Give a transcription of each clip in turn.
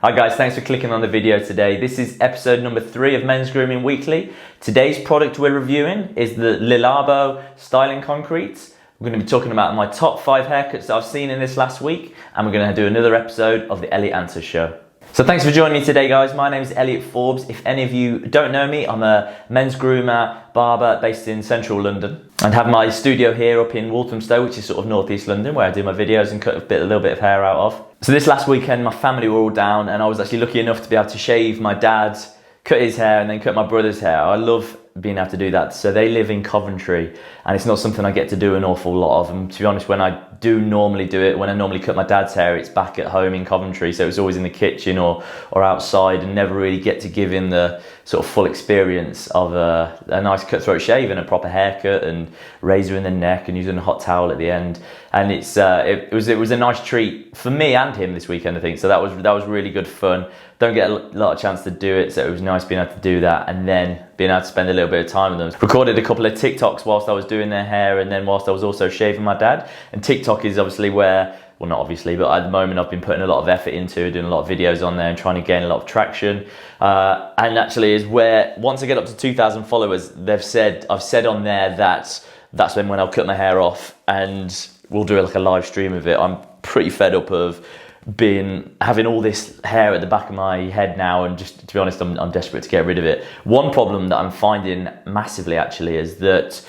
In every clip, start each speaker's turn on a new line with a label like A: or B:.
A: Hi guys, thanks for clicking on the video today. This is episode number 3 of Men's Grooming Weekly. Today's product we're reviewing is the Labo Styling Concrete. We're going to be talking about my top 5 haircuts that I've seen in this last week, and we're going to do another episode of the Elliot Answers show. So thanks for joining me today, guys. My name is Elliot Forbes. If any of you don't know me, I'm a men's groomer, barber based in central London, and have my studio here up in Walthamstow, which is sort of northeast London, where I do my videos and cut a little bit of hair out of. So this last weekend, my family were all down, and I was actually lucky enough to be able to shave my dad, cut his hair, and then cut my brother's hair. I love being able to do that. So they live in Coventry, and it's not something I get to do an awful lot of. And to be honest, when I do normally do it, when I normally cut my dad's hair, it's back at home in Coventry, so it's always in the kitchen or outside, and never really get to give him the sort of full experience of a nice cutthroat shave and a proper haircut and razor in the neck and using a hot towel at the end. And it was a nice treat for me and him this weekend, I think. So that was really good fun. Don't get a lot of chance to do it, so it was nice being able to do that, and then being able to spend a little bit of time with them. Recorded a couple of TikToks whilst I was doing their hair, and then whilst I was also shaving my dad. And TikTok is obviously where, well, not obviously, but at the moment I've been putting a lot of effort into doing a lot of videos on there and trying to gain a lot of traction. And actually is where, once I get up to 2,000 followers, I've said on there that that's when I'll cut my hair off and we'll do like a live stream of it. I'm pretty fed up of having all this hair at the back of my head now, and just to be honest, I'm desperate to get rid of it. One problem that I'm finding massively actually is that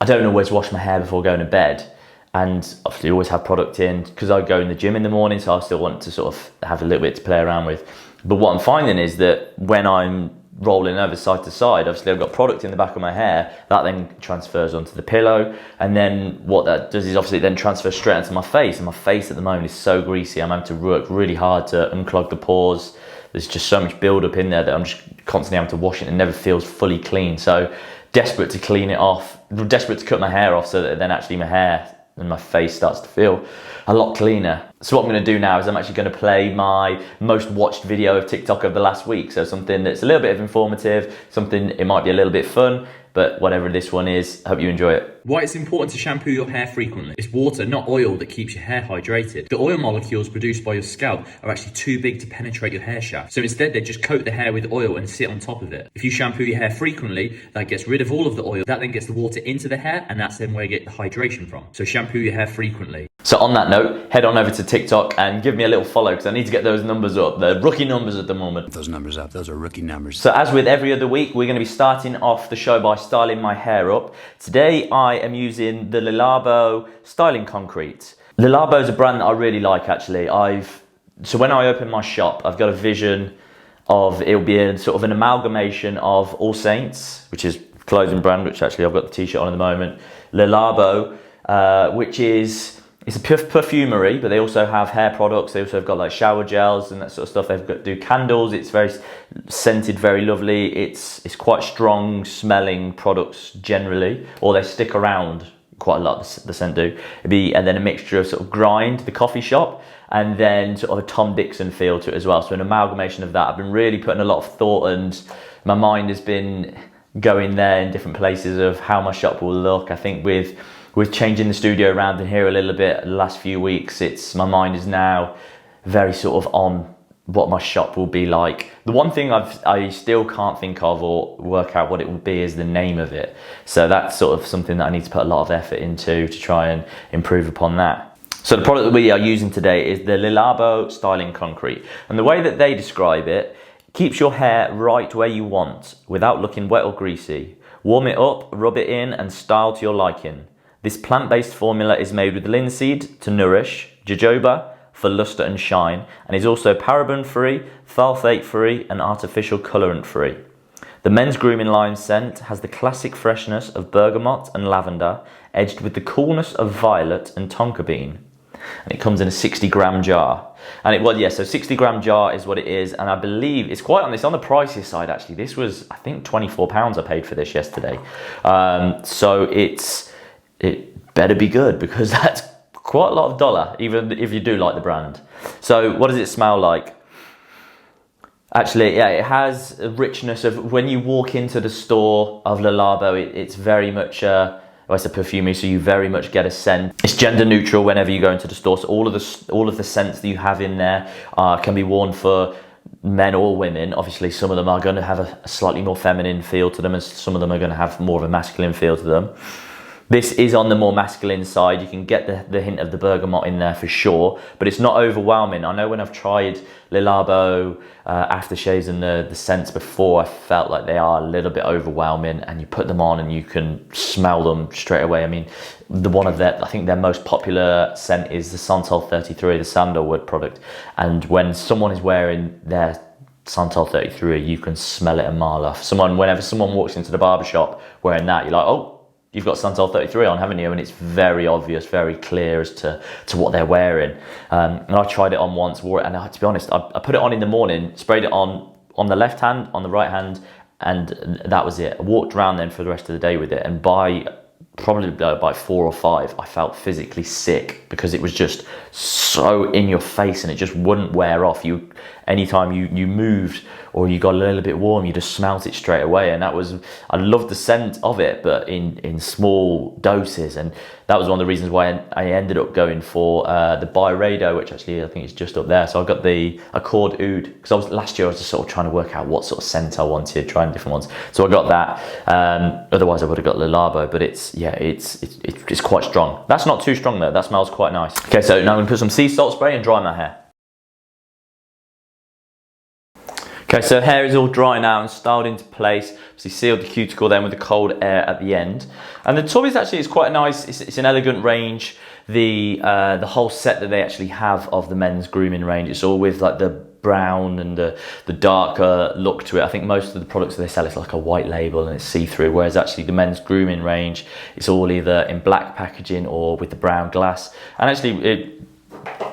A: I don't always wash my hair before going to bed, and obviously always have product in because I go in the gym in the morning, so I still want to sort of have a little bit to play around with. But what I'm finding is that when I'm rolling over side to side, obviously I've got product in the back of my hair that then transfers onto the pillow, and then what that does is obviously then transfers straight onto my face, and my face at the moment is so greasy. I'm having to work really hard to unclog the pores. There's just so much build up in there that I'm just constantly having to wash it, and it never feels fully clean. So desperate to clean it off, desperate to cut my hair off so that then actually my hair and my face starts to feel a lot cleaner. So what I'm going to do now is I'm actually going to play my most watched video of TikTok of the last week. So something that's a little bit of informative, something it might be a little bit fun, but whatever this one is, I hope you enjoy it.
B: Why it's important to shampoo your hair frequently. It's water, not oil, that keeps your hair hydrated. The oil molecules produced by your scalp are actually too big to penetrate your hair shaft. So instead, they just coat the hair with oil and sit on top of it. If you shampoo your hair frequently, that gets rid of all of the oil. That then gets the water into the hair, and that's then where you get the hydration from. So shampoo your hair frequently.
A: So on that note, head on over to TikTok and give me a little follow, because I need to get those numbers up. They're rookie numbers at the moment.
C: Those numbers up. Those are rookie numbers.
A: So as with every other week, we're going to be starting off the show by styling my hair up. Today I am using the Labo Styling Concrete. Labo is a brand that I really like actually. So when I open my shop, I've got a vision of it'll be a sort of an amalgamation of All Saints, which is a clothing brand, which actually I've got the t-shirt on at the moment. Labo, which is... It's a perfumery, but they also have hair products. They also have got like shower gels and that sort of stuff. They've do candles. It's very scented, very lovely. It's quite strong smelling products generally, or they stick around quite a lot, the scent do. And then a mixture of sort of grind, the coffee shop, and then sort of a Tom Dixon feel to it as well. So an amalgamation of that. I've been really putting a lot of thought, and my mind has been going there in different places of how my shop will look. I think with changing the studio around in here a little bit the last few weeks, my mind is now very sort of on what my shop will be like. The one thing I still can't think of or work out what it will be is the name of it. So that's sort of something that I need to put a lot of effort into to try and improve upon that. So the product that we are using today is the Labo Styling Concrete. And the way that they describe it, keeps your hair right where you want without looking wet or greasy. Warm it up, rub it in, and style to your liking. This plant-based formula is made with linseed to nourish, jojoba for luster and shine, and is also paraben-free, phthalate-free, and artificial colorant-free. The men's grooming line scent has the classic freshness of bergamot and lavender, edged with the coolness of violet and tonka bean. And it comes in a 60-gram jar. And so 60-gram jar is what it is, and I believe it's on the pricier side actually. This was, I think, £24 I paid for this yesterday. So it better be good, because that's quite a lot of dollar, even if you do like the brand. So what does it smell like? Actually, yeah, it has a richness of, when you walk into the store of Labo, it's very much it's a perfumery, so you very much get a scent. It's gender neutral whenever you go into the store, so all of the scents that you have in there can be worn for men or women. Obviously, some of them are going to have a slightly more feminine feel to them, and some of them are going to have more of a masculine feel to them. This is on the more masculine side. You can get the hint of the bergamot in there for sure, but it's not overwhelming. I know when I've tried Labo aftershaves and the scents before, I felt like they are a little bit overwhelming, and you put them on and you can smell them straight away. I mean, I think their most popular scent is the Santal 33, the sandalwood product, and when someone is wearing their Santal 33, you can smell it a mile off. Whenever someone walks into the barbershop wearing that, you're like, oh, you've got Santal 33 on, haven't you? And it's very obvious, very clear as to what they're wearing. And I tried it on once, wore it, and to be honest, I put it on in the morning, sprayed it on the left hand, on the right hand, and that was it. I walked around then for the rest of the day with it, and probably by 4 or 5, I felt physically sick because it was just so in your face and it just wouldn't wear off. Anytime you moved or you got a little bit warm, you just smelt it straight away. And I loved the scent of it, but in small doses. And that was one of the reasons why I ended up going for the Byredo, which actually I think is just up there. So I got the Accord Oud, because last year I was just sort of trying to work out what sort of scent I wanted, trying different ones. So I got that. Otherwise I would have got the Labo, but it's quite strong. That's not too strong though. That smells quite nice. Okay, so now I'm gonna put some sea salt spray and dry my hair. Okay, so hair is all dry now and styled into place. So you sealed the cuticle then with the cold air at the end. And the tub is quite nice. It's an elegant range. The whole set that they actually have of the men's grooming range, it's all with like the brown and the darker look to it. I think most of the products that they sell is like a white label and it's see-through, whereas actually the men's grooming range, it's all either in black packaging or with the brown glass. And actually it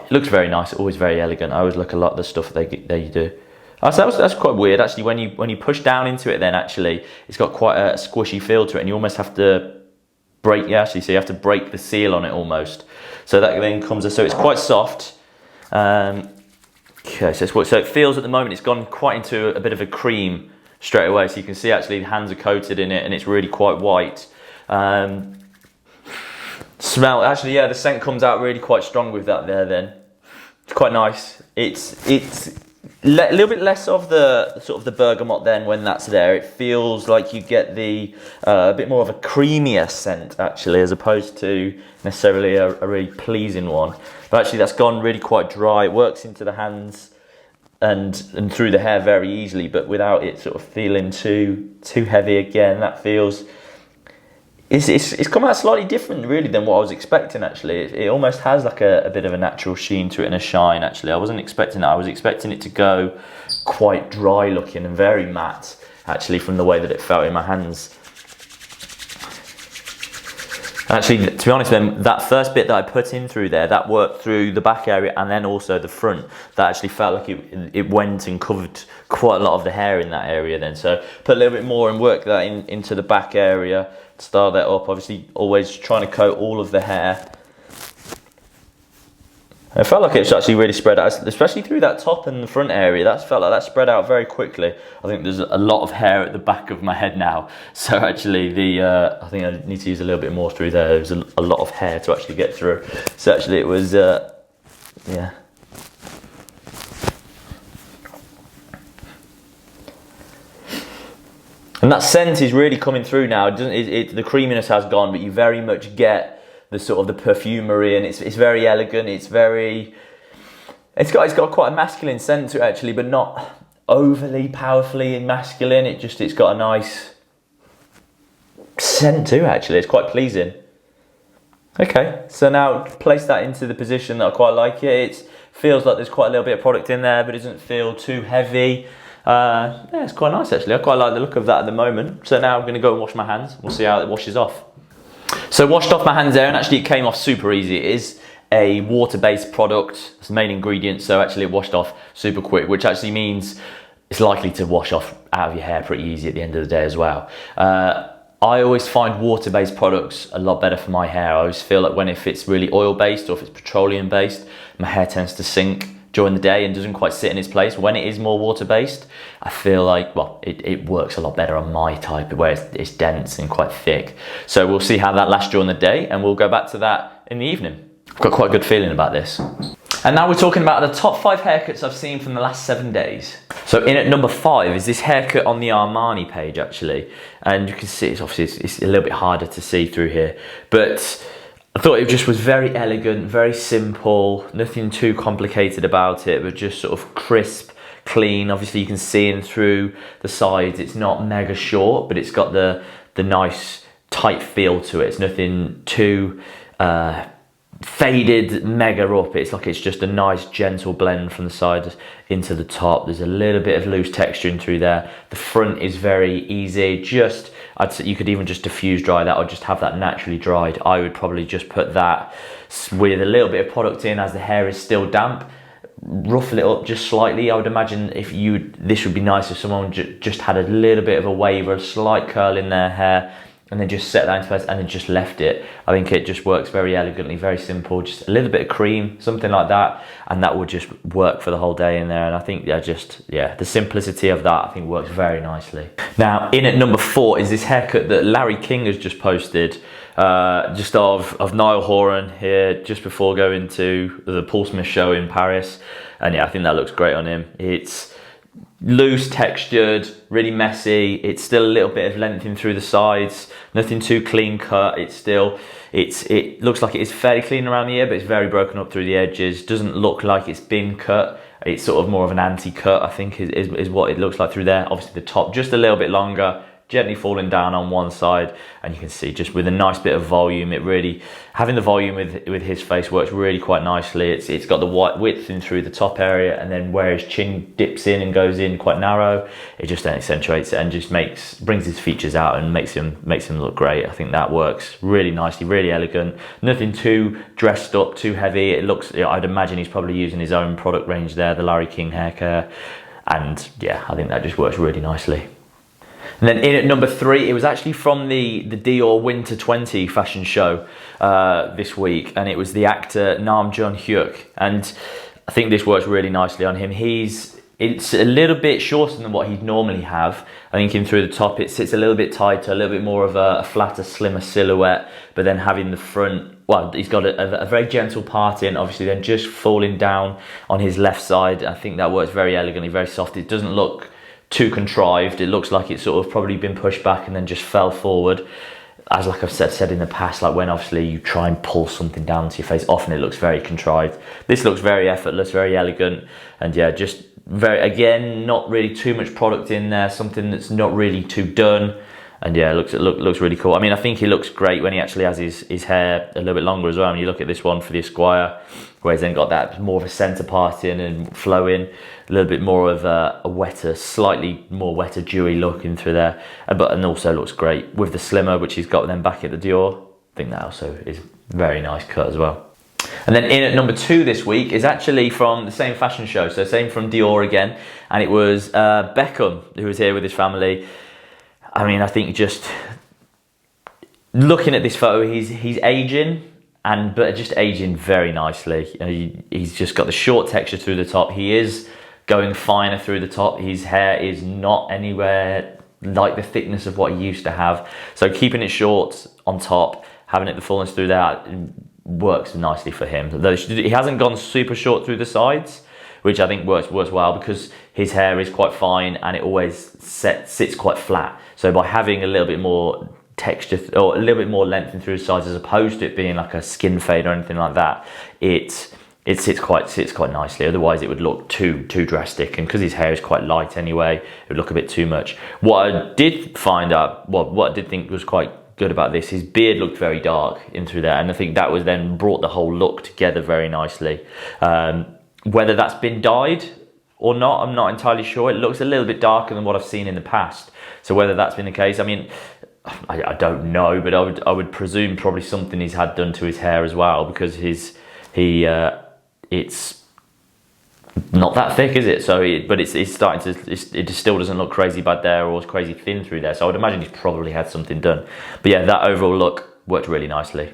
A: looks very nice, always very elegant. I always look a lot at the stuff they do. So that's quite weird actually. When you push down into it, then actually it's got quite a squishy feel to it, and you almost have to break. Yeah, actually, so you have to break the seal on it almost. So that then so it's quite soft. Okay, so it feels at the moment it's gone quite into a bit of a cream straight away. So you can see actually the hands are coated in it, and it's really quite white. Smell actually, yeah, the scent comes out really quite strong with that there. Then it's quite nice. It's a little bit less of the sort of the bergamot then when that's there. It feels like you get the a bit more of a creamier scent actually, as opposed to necessarily a really pleasing one. But actually that's gone really quite dry. It works into the hands and through the hair very easily, but without it sort of feeling too heavy again. That feels it's come out slightly different really than what I was expecting actually. It almost has like a bit of a natural sheen to it and a shine actually. I wasn't expecting that. I was expecting it to go quite dry looking and very matte actually from the way that it felt in my hands. Actually, to be honest then, that first bit that I put in through there, that worked through the back area and then also the front. That actually felt like it went and covered quite a lot of the hair in that area then. So put a little bit more and work that into the back area, style that up. Obviously always trying to coat all of the hair. It felt like it was actually really spread out, especially through that top and the front area. That felt like that spread out very quickly. I think there's a lot of hair at the back of my head now. So actually I think I need to use a little bit more through there. There's a lot of hair to actually get through. So actually it was, yeah. And that scent is really coming through now. The creaminess has gone, but you very much get the sort of the perfumery, and it's very elegant. It's got quite a masculine scent to it actually, but not overly powerfully masculine. It's got a nice scent too actually. It's quite pleasing. Okay, so now place that into the position that I quite like it. It feels like there's quite a little bit of product in there, but it doesn't feel too heavy. Yeah, it's quite nice actually. I quite like the look of that at the moment. So now I'm going to go and wash my hands. We'll see how it washes off. So washed off my hands there, and actually it came off super easy. It is a water-based product. It's the main ingredient, so actually it washed off super quick, which actually means it's likely to wash off out of your hair pretty easy at the end of the day as well. I always find water-based products a lot better for my hair. I always feel like if it's really oil-based or if it's petroleum-based, my hair tends to sink during the day and doesn't quite sit in its place. When it is more water-based, I feel like, well, it works a lot better on my type, where it's dense and quite thick. So we'll see how that lasts during the day, and we'll go back to that in the evening. I've got quite a good feeling about this. And now we're talking about the top 5 haircuts I've seen from the last 7 days. So in at number 5 is this haircut on the Armani page, actually. And you can see it's obviously it's a little bit harder to see through here, but I thought it just was very elegant, very simple, nothing too complicated about it, but just sort of crisp, clean. Obviously you can see in through the sides, it's not mega short, but it's got the nice tight feel to it. It's nothing too faded mega up. It's like it's just a nice gentle blend from the side into the top. There's a little bit of loose texture in through there. The front is very easy. Just, I'd say you could even just diffuse dry that or just have that naturally dried. I would probably just put that with a little bit of product in as the hair is still damp. Ruffle it up just slightly. I would imagine this would be nice if someone just had a little bit of a wave or a slight curl in their hair, and then just set that into place and then just left it. I think it just works very elegantly, very simple. Just a little bit of cream, something like that, and that would just work for the whole day in there. And I think the simplicity of that I think works very nicely. Now in at number 4 is this haircut that Larry King has just posted, just of Niall Horan here just before going to the Paul Smith show in Paris. And yeah, I think that looks great on him. It's loose textured, really messy. It's still a little bit of lengthening through the sides, nothing too clean cut. It looks like it is fairly clean around the ear, but it's very broken up through the edges. Doesn't look like it's been cut. It's sort of more of an anti-cut, I think, is what it looks like through there. Obviously the top just a little bit longer, gently falling down on one side, and you can see just with a nice bit of volume, it really, having the volume with his face works really quite nicely. It's got the white width in through the top area, and then where his chin dips in and goes in quite narrow, it just then accentuates it and just brings his features out and makes him look great. I think that works really nicely, really elegant, nothing too dressed up, too heavy. It looks, I'd imagine he's probably using his own product range there, the Larry King hair care, and yeah, I think that just works really nicely. And then in at number 3, it was actually from the Dior Winter 20 fashion show this week, and it was the actor Nam Jun Hyuk, and I think this works really nicely on him. It's a little bit shorter than what he'd normally have. I think in through the top it sits a little bit tighter, a little bit more of a flatter, slimmer silhouette, but then having the front, well, he's got a very gentle part in, obviously then just falling down on his left side. I think that works very elegantly, very soft. It doesn't look too contrived. It looks like it's sort of probably been pushed back and then just fell forward. As like I've said in the past, like when obviously you try and pull something down to your face, often it looks very contrived. This looks very effortless, very elegant, and yeah, just very, again, not really too much product in there, something that's not really too done. And yeah, it looks really cool. I mean, I think he looks great when he actually has his hair a little bit longer as well. And you look at this one for the Esquire, where he's then got that more of a centre part in and flowing, a little bit more of a wetter, slightly more wetter, dewy look in through there. And also looks great with the slimmer, which he's got then back at the Dior. I think that also is a very nice cut as well. And then in at number 2 this week is actually from the same fashion show, so same from Dior again, and it was Beckham who was here with his family. I mean, I think just looking at this photo, he's aging, but just aging very nicely. You know, he's just got the short texture through the top. He is going finer through the top. His hair is not anywhere like the thickness of what he used to have. So keeping it short on top, having it the fullness through that works nicely for him. Though he hasn't gone super short through the sides, which I think works well because his hair is quite fine and it always sits quite flat. So by having a little bit more texture or a little bit more length in through the sides, as opposed to it being like a skin fade or anything like that, it sits quite nicely. Otherwise it would look too drastic, and because his hair is quite light anyway, it would look a bit too much. What I did think was quite good about this, his beard looked very dark in through there, and I think that was then brought the whole look together very nicely. Whether that's been dyed or not, I'm not entirely sure. It looks a little bit darker than what I've seen in the past. So whether that's been the case, I mean, I don't know, but I would presume probably something he's had done to his hair as well, because it's not that thick, is it? So, but it's starting to, it still doesn't look crazy bad there or crazy thin through there. So I would imagine he's probably had something done. But yeah, that overall look worked really nicely.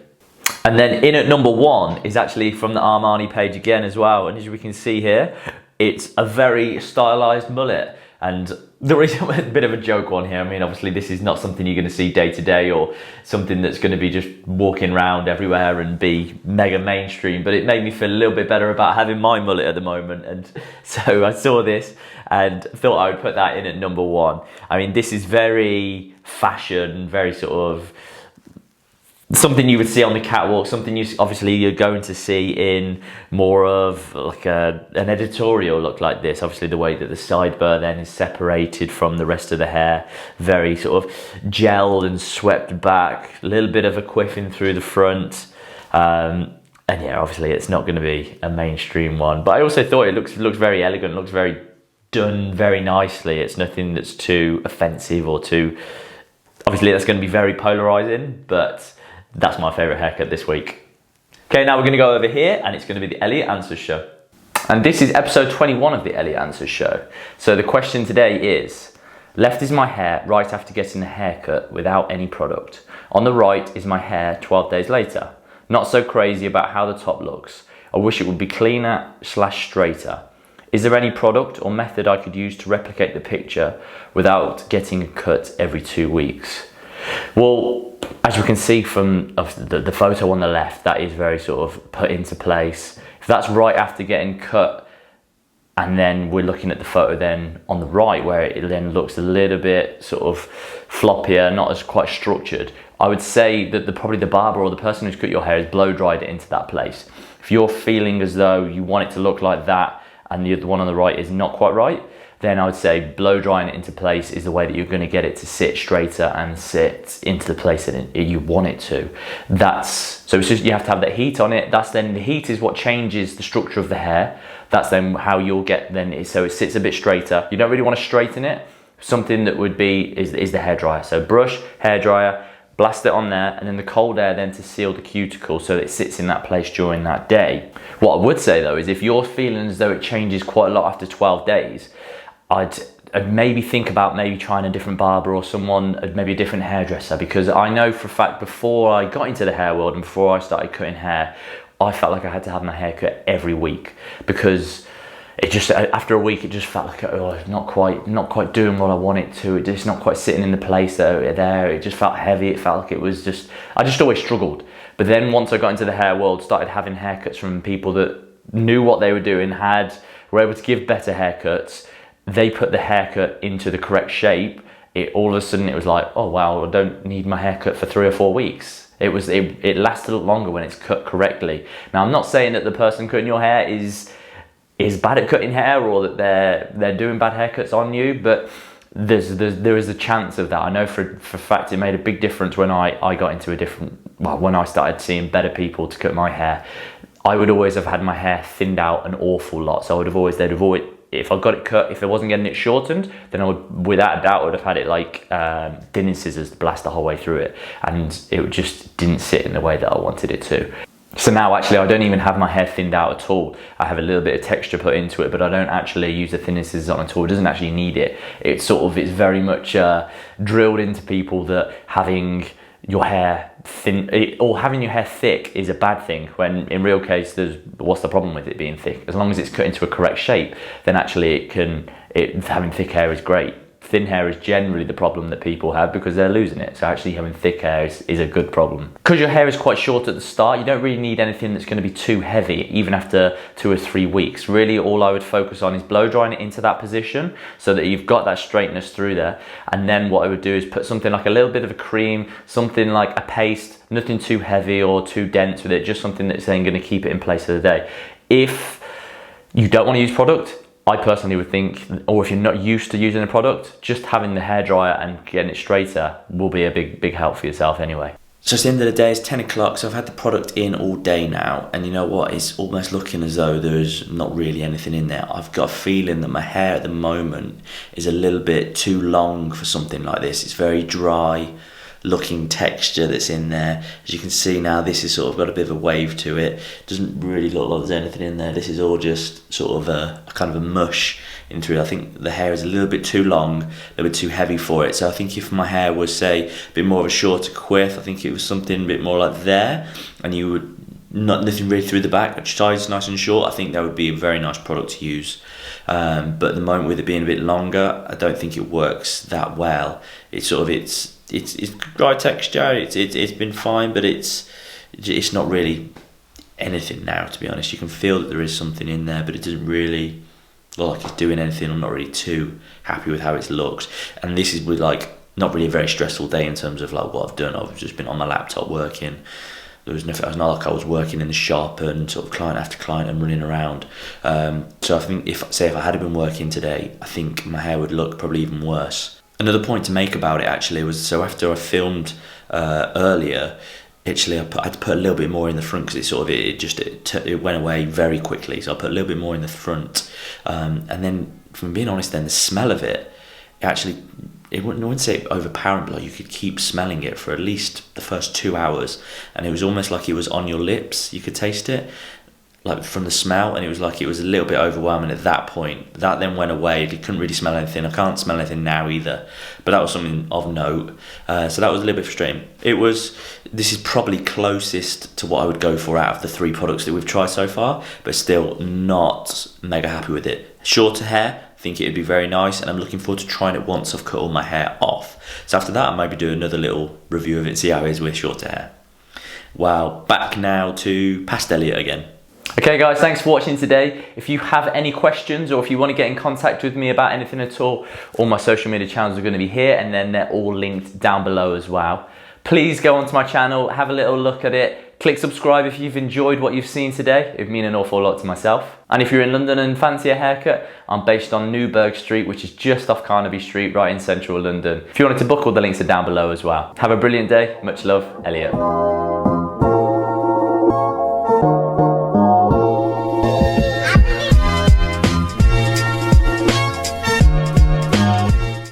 A: And then in at number 1 is actually from the Armani page again as well. And as we can see here, it's a very stylized mullet. And there is a bit of a joke on here. I mean, obviously this is not something you're going to see day to day or something that's going to be just walking around everywhere and be mega mainstream, but it made me feel a little bit better about having my mullet at the moment. And so I saw this and thought I would put that in at number 1. I mean, this is very fashion, very sort of something you would see on the catwalk, something you're going to see in more of like an editorial look like this. Obviously the way that the sideburn then is separated from the rest of the hair, very sort of gelled and swept back, a little bit of a quiffing through the front. And yeah, obviously it's not going to be a mainstream one, but I also thought it looks very elegant, looks very done very nicely. It's nothing that's too offensive or too, obviously that's going to be very polarizing, but that's my favourite haircut this week. Okay, now we're going to go over here and it's going to be the Elliot Answers show. And this is episode 21 of the Elliot Answers show. So the question today is, left is my hair right after getting a haircut without any product. On the right is my hair 12 days later. Not so crazy about how the top looks. I wish it would be cleaner / straighter. Is there any product or method I could use to replicate the picture without getting a cut every 2 weeks? Well, as you can see from the photo on the left, that is very sort of put into place. If that's right after getting cut, and then we're looking at the photo then on the right where it then looks a little bit sort of floppier, not as quite structured, I would say that probably the barber or the person who's cut your hair has blow dried it into that place. If you're feeling as though you want it to look like that and the one on the right is not quite right, then I would say blow drying it into place is the way that you're going to get it to sit straighter and sit into the place that you want it to. So it's just, you have to have that heat on it. That's then, the heat is what changes the structure of the hair. That's then how you'll get so it sits a bit straighter. You don't really want to straighten it. Something that would be is the hairdryer. So brush, hairdryer, blast it on there, and then the cold air then to seal the cuticle so that it sits in that place during that day. What I would say though is if you're feeling as though it changes quite a lot after 12 days, I'd maybe think about maybe trying a different barber or someone, maybe a different hairdresser, because I know for a fact before I got into the hair world and before I started cutting hair, I felt like I had to have my hair cut every week, because it just, after a week, it just felt like, oh, it's not quite doing what I want it to. It's just not quite sitting in the place there. It just felt heavy. It felt like it was just, I just always struggled. But then once I got into the hair world, started having haircuts from people that knew what they were doing, were able to give better haircuts. They put the haircut into the correct shape. All of a sudden it was like, oh wow, I don't need my haircut for 3 or 4 weeks. It lasted a lot longer when it's cut correctly. Now I'm not saying that the person cutting your hair is bad at cutting hair or that they're doing bad haircuts on you, but there is a chance of that. I know for a fact it made a big difference when I got into when I started seeing better people to cut my hair. I would always have had my hair thinned out an awful lot, so they'd avoid. If I got it cut, if I wasn't getting it shortened, then I would, without a doubt, would have had it like thinning scissors to blast the whole way through it, and it just didn't sit in the way that I wanted it to. So now actually I don't even have my hair thinned out at all. I have a little bit of texture put into it, but I don't actually use the thinning scissors on at all. It doesn't actually need it. It's very much drilled into people that having your hair thin or having your hair thick is a bad thing, when in real case what's the problem with it being thick? As long as it's cut into a correct shape, then actually having thick hair is great. Thin hair is generally the problem that people have because they're losing it. So actually having thick hair is a good problem. Because your hair is quite short at the start, you don't really need anything that's going to be too heavy, even after 2 or 3 weeks. Really all I would focus on is blow drying it into that position so that you've got that straightness through there. And then what I would do is put something like a little bit of a cream, something like a paste, nothing too heavy or too dense with it, just something that's then going to keep it in place for the day. If you don't want to use product, I personally would think, or if you're not used to using a product, just having the hairdryer and getting it straighter will be a big help for yourself anyway.
D: So it's the end of the day, it's 10 o'clock, so I've had the product in all day now, and you know what, it's almost looking as though there's not really anything in there. I've got a feeling that my hair at the moment is a little bit too long for something like this. It's very dry looking texture that's in there. As you can see now, this has sort of got a bit of a wave to it. Doesn't really look like there's anything in there. This is all just sort of a kind of a mush into it. I think the hair is a little bit too long, a little bit too heavy for it. So I think if my hair was, say, a bit more of a shorter quiff, I think it was something a bit more like there, and you would nothing really through the back, but sides nice and short, I think that would be a very nice product to use. But at the moment, with it being a bit longer, I don't think it works that well. It's sort of it's dry texture. It's been fine, but it's not really anything now, to be honest. You can feel that there is something in there, but it doesn't really look like it's doing anything. I'm not really too happy with how it looks. And this is with like not really a very stressful day in terms of like what I've done. I've just been on my laptop working. There was nothing. It's not like I was working in the shop and sort of client after client and running around. So I think if I had been working today, I think my hair would look probably even worse. Another point to make about it actually was, so after I filmed earlier, actually I had to put a little bit more in the front because it went away very quickly. So I put a little bit more in the front, and then, from being honest, then the smell of it actually, I wouldn't say overpowering, but like you could keep smelling it for at least the first 2 hours, and it was almost like it was on your lips. You could taste it, like from the smell, and it was like it was a little bit overwhelming at that point. That then went away. You couldn't really smell anything. I can't smell anything now either, but that was something of note. So that was a little bit frustrating. This is probably closest to what I would go for out of the 3 products that we've tried so far, but still not mega happy with it. Shorter hair, I think it would be very nice, and I'm looking forward to trying it once I've cut all my hair off. So after that, I maybe do another little review of it and see how it is with shorter hair. Wow, back now to past Elliot again.
A: Okay guys, thanks for watching today. If you have any questions or if you want to get in contact with me about anything at all my social media channels are going to be here, and then they're all linked down below as well. Please go onto my channel, have a little look at it. Click subscribe if you've enjoyed what you've seen today. It would mean an awful lot to myself. And if you're in London and fancy a haircut, I'm based on Newburgh Street, which is just off Carnaby Street, right in central London. If you wanted to book, all the links are down below as well. Have a brilliant day. Much love, Elliot.